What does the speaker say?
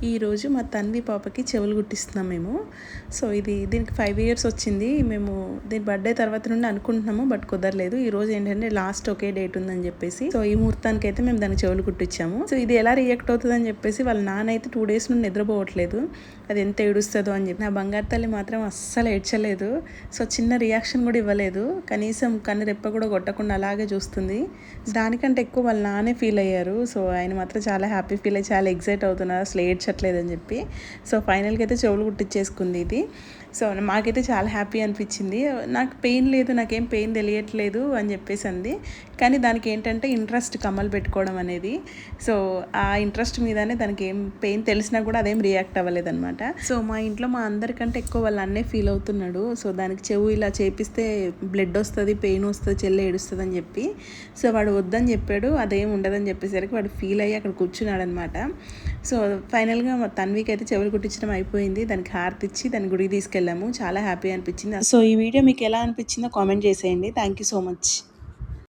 ఈరోజు మా తన్వి పాపకి చెవులు కుట్టిస్తున్నాం మేము. సో దీనికి 5 ఇయర్స్ వచ్చింది. మేము దీని బర్త్డే తర్వాత నుండి అనుకుంటున్నాము, బట్ కుదరలేదు. ఈ రోజు ఏంటంటే లాస్ట్ ఒకే డేట్ ఉందని చెప్పేసి, సో ఈ ముహూర్తానికి అయితే మేము దానికి చెవులు కుట్టించాము. సో ఇది ఎలా రియాక్ట్ అవుతుంది అని చెప్పేసి వాళ్ళ నాన్న అయితే 2 డేస్ నుండి నిద్రపోవట్లేదు, అది ఎంత ఏడుస్తుందో అని చెప్పి. నా బంగారు తల్లి మాత్రం అస్సలు ఏడ్చలేదు. సో చిన్న రియాక్షన్ కూడా ఇవ్వలేదు, కనీసం కన్ను రెప్ప కూడా కొట్టకుండా అలాగే చూస్తుంది. దానికంటే ఎక్కువ వాళ్ళ నాన్నే ఫీల్ అయ్యారు. సో ఆయన మాత్రం చాలా హ్యాపీ ఫీల్ అయ్యి చాలా ఎగ్జైట్ అవుతున్నారు, అసలు ఏడ్చట్లేదని చెప్పి. సో ఫైనల్గా అయితే చెవులు కుట్టించేసుకుంది ఇది. సో మాకైతే చాలా హ్యాపీ అనిపించింది. నాకు పెయిన్ లేదు, నాకేం పెయిన్ తెలియట్లేదు అని చెప్పేసి అంది. కానీ దానికి ఏంటంటే ఇంట్రెస్ట్ కమ్మలు పెట్టుకోవడం అనేది. సో ఆ ఇంట్రెస్ట్ మీదనే దానికి ఏం పెయిన్ తెలిసినా కూడా అదేం రియాక్ట్ అవ్వలేదు అనమాట. సో మా ఇంట్లో మా అందరికంటే ఎక్కువ వాళ్ళ అన్నే ఫీల్ అవుతున్నాడు. సో దానికి చెవు ఇలా చేపిస్తే బ్లడ్ వస్తుంది, పెయిన్ వస్తుంది, చెల్లి ఏడుస్తుంది అని చెప్పి. సో వాడు వద్దని చెప్పాడు, అదేం ఉండదని చెప్పేసరికి వాడు ఫీల్ అయ్యి అక్కడ కూర్చున్నాడు అనమాట. సో ఫైనల్గా మా తన్వికి అయితే చెవులు కుట్టించడం అయిపోయింది. దానికి హారతి ఇచ్చి దాని గుడికి తీసుకెళ్ళాము. చాలా హ్యాపీ అనిపించింది. సో ఈ వీడియో మీకు ఎలా అనిపించిందో కామెంట్ చేసేయండి. Thank you so much.